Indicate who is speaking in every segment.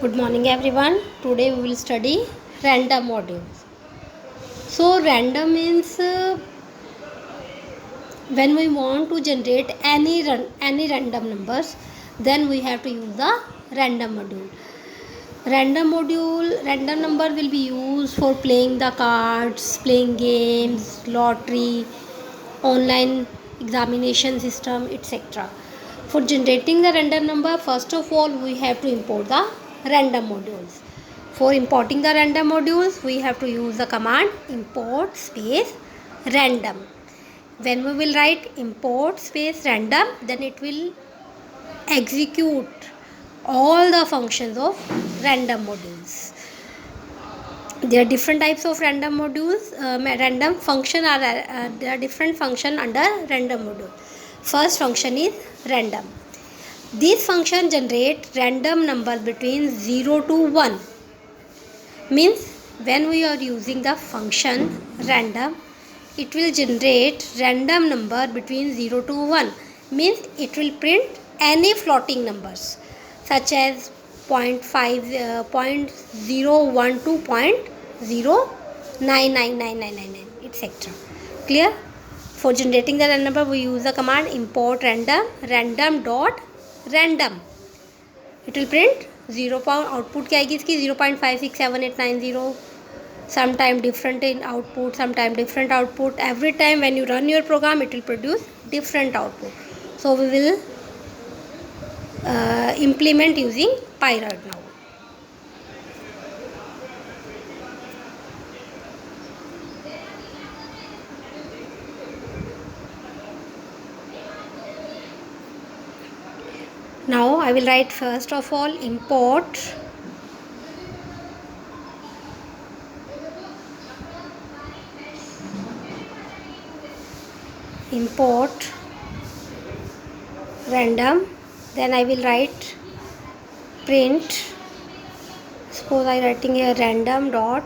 Speaker 1: Good morning everyone. Today we will study random modules. So random means when we want to generate any random numbers, then we have to use the random module. Random number will be used for playing the cards, playing games, lottery, online examination system, etc. For generating the random number, first of all we have to import the random modules. For importing the random modules, we have to use the command import space random. When we will write import space random, then it will execute all the functions of random modules. There are different types of random modules. Random function are there are different function under random module. First function is random. This function generate random number between 0 to 1. Means when we are using the function random, it will generate random number between 0 to 1. Means it will print any floating numbers such as 0.5, 0.012, 0.0999999, etc. Clear? For generating the random number, we use the command import random dot random. It will print 0. Output क्या आएगी इसकी 0.567890. Sometime different in output, sometime different output. Every time when you run your program, it will produce different output. So we will implement using Pyroid now. Now I will write first of all import random, then I will write print. Suppose I writing here random dot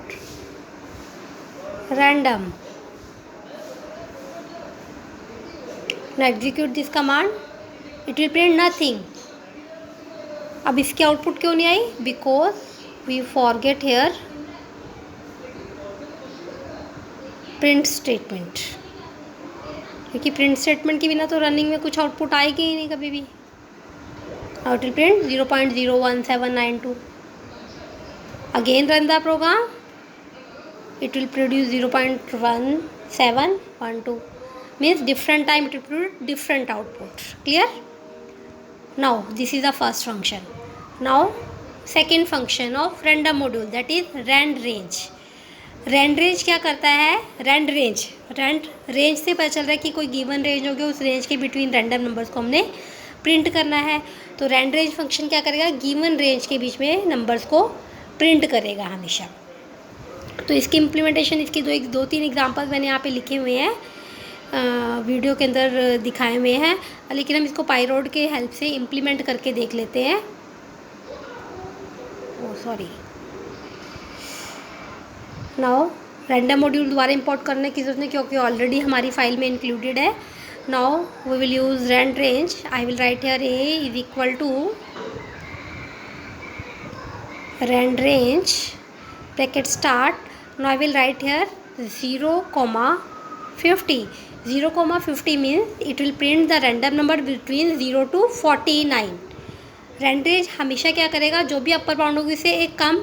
Speaker 1: random. Now execute this command. It will print nothing. अब इसकी output क्यों नहीं आई? Because we forget here print statement, क्योंकि print statement के बिना तो running में कुछ आउटपुट आएगी ही नहीं कभी भी. Out will print 0.01792. Again run the program, it will produce 0.1712. Means different time it will produce different output. Clear? Now this is the first function. Now second function of random module, that is rand range. rand range क्या करता है? rand range से पता चल रहा है कि कोई गिवन रेंज हो गया, उस रेंज के बिटवीन रैंडम नंबर्स को हमने प्रिंट करना है. तो rand range फंक्शन क्या करेगा? गिवन रेंज के बीच में नंबर्स को प्रिंट करेगा हमेशा. तो इसकी इम्प्लीमेंटेशन, इसकी दो तीन एग्जांपल्स मैंने यहाँ पे लिखे हुए हैं, वीडियो के अंदर दिखाए हुए हैं, लेकिन हम इसको पाइरोड के हेल्प से इम्प्लीमेंट करके देख लेते हैं. सॉरी. नाउ रैंडम मॉड्यूल दोबारा इंपोर्ट करने की जरूरत नहीं, क्योंकि ऑलरेडी हमारी फाइल में इंक्लूडेड है. Now we will use rand range. I will write here a is equal to rand range bracket start. Now I will write here 0,50. 0,50 means it will print the random number between 0 to 49. Rand range हमेशा क्या करेगा? जो भी upper bound होगी से एक कम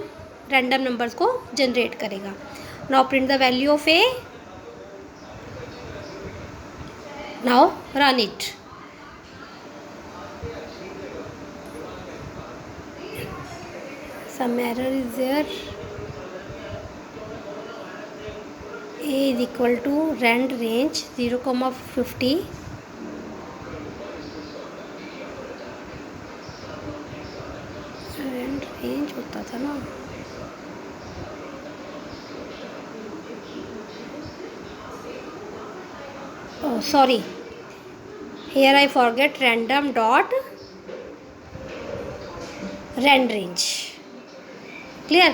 Speaker 1: random numbers को जनरेट करेगा. Now print the value of a. Now run it. Some error is there. A is equal to rand range 0,50. rand range होता था ना. Oh sorry, here I forget random dot rand range. Clear?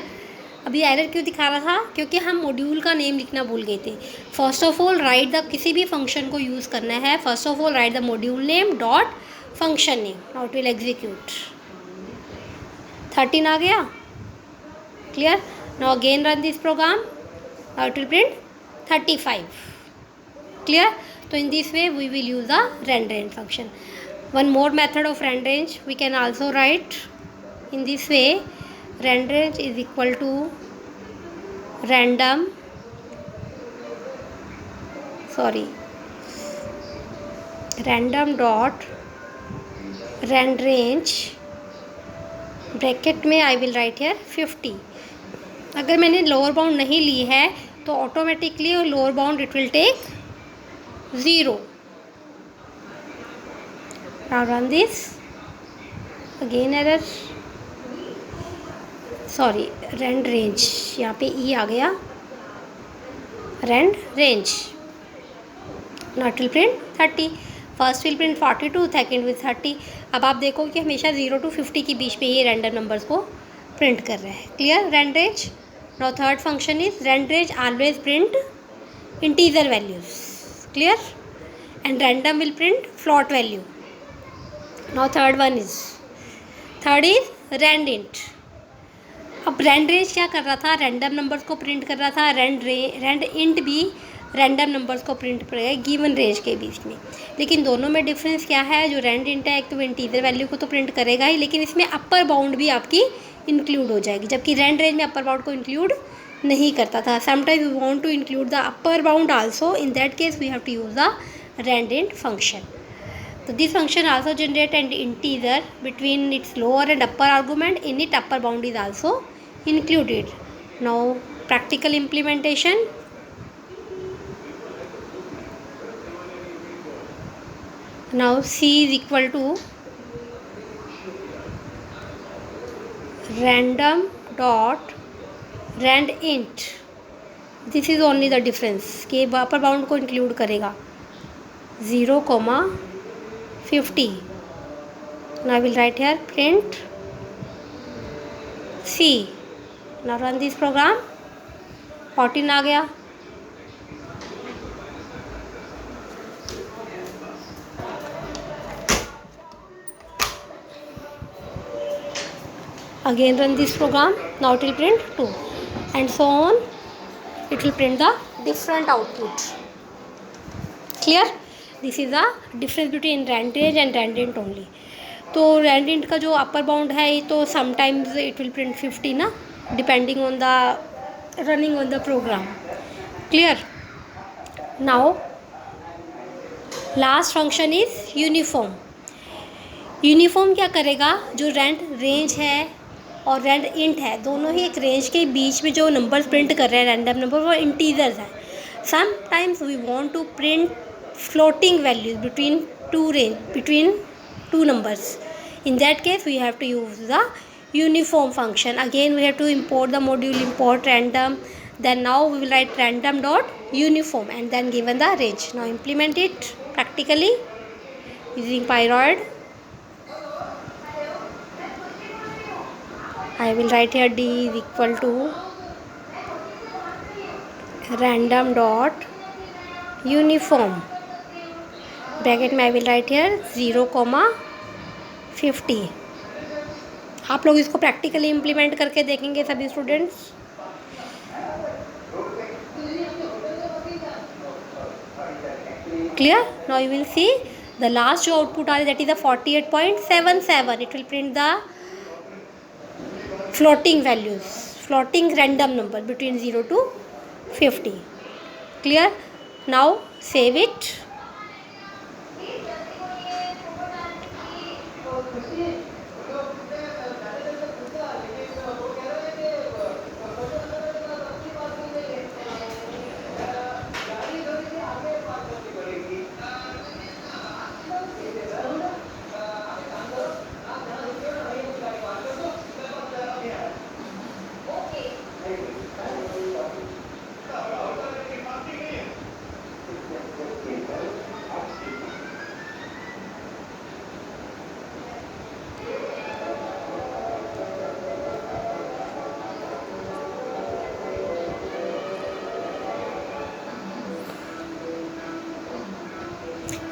Speaker 1: अभी error क्यों दिखा रहा था? क्योंकि हम मॉड्यूल का नेम लिखना भूल गए थे. First of all right the, किसी भी फंक्शन को यूज़ करना है, first of all right the module name dot function name. Now it will execute. 13 आ गया. Clear? Now again run this program. Now it will print 35. Clear? So in this way we will use the rand range function. One more method of rand range we can also write in this way. Rand range is equal to random dot rand range bracket में आई will write here 50. अगर मैंने lower bound नहीं ली है तो automatically lower bound it will take 0. Now run this. Again error. Sorry, rand range, यहाँ पे E आ गया. Rand range. Not will print 30. First will print 42, second will 30. अब आप देखो कि हमेशा 0 to 50 के बीच में ये रैंडम नंबर्स को प्रिंट कर रहे हैं. Clear? Rand range. Now third function is rand range always print integer values. Clear? And random will print float value. Now third is rand int. अब रैंड रेंज क्या कर रहा था? रैंडम नंबर्स को प्रिंट कर रहा था. रैंड इंट भी रैंडम नंबर्स को प्रिंट करेगा गिवन रेंज के बीच में. लेकिन दोनों में डिफरेंस क्या है? जो रैंड इंट है, एक तो इंटीजर वैल्यू को तो प्रिंट करेगा ही, लेकिन इसमें अपर बाउंड भी आपकी इंक्लूड हो जाएगी, जबकि रैंड रेंज में अपर बाउंड को इंक्लूड नहीं करता था. Sometimes we want to include the upper bound also. In that case we have to use the rand int function. So this function also generate an integer between its lower and upper argument. In it upper bound is also included. Now practical implementation. Now C is equal to random dot rand int. This is only the difference कि upper bound को include करेगा 0, 50. Now I will write here print C. Now run this program. 14 आ गया. Again run this program. Now it will print 2 and so on. It will print the different output. Clear? This is the difference between rand range and rand int only. तो rand int का जो upper bound है तो sometimes it will print 50 ना, depending on the running on the program. Clear? Now last function is uniform. Uniform क्या करेगा? जो Rand range है और रैंड इंट है, दोनों ही एक रेंज के बीच में जो नंबर्स प्रिंट कर रहे हैं रैंडम नंबर, वो इंटीजर्स हैं. Sometimes we want to print floating values between two numbers. In that case we have to use the uniform function. Again we have to import the module import random, then now we will write random dot uniform and then given the range. Now implement it practically using Pyroid. I will write here D is equal to random dot uniform. Bracket में आई will write here 0, 50. आप लोग इसको practically implement करके देखेंगे सभी students. Clear? Now you will see the last जो output आ रही that is the 48.77. It will print the floating values, floating random number between 0 to 50. Clear? Now save it.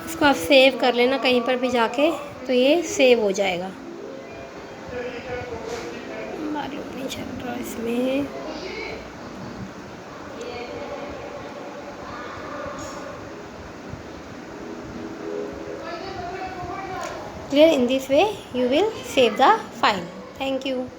Speaker 1: इसको आप सेव कर लेना कहीं पर भी जाके, तो ये सेव हो जाएगा. इसमें clear. In this way you will save the file. Thank you.